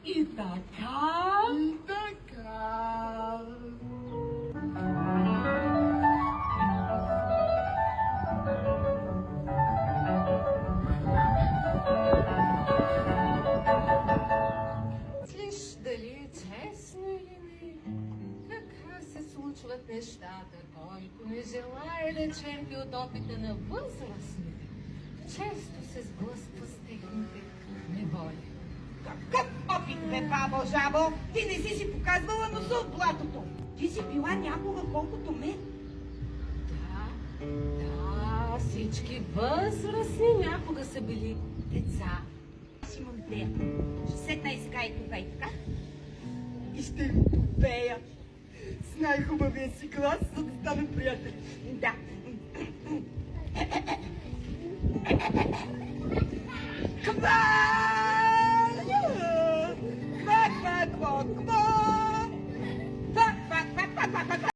И така. И така. Мислиш дали е честно или не? Така се случват нещата. Който не желае да черпи от опита на възрастните, често се сблъсква с техните неволи. Какъв опит, бе, бабо Жабо? Ти не си показвала носа от блатото. Ти си била някога колкото мен. Да, всички възрастни някога са били деца. Аз имам идея. Ще седна и сега и тук и така. И ще ви попея с най-хубавия си глас, за да станем приятели. Да. Ква! Ква, ква, ква, ква!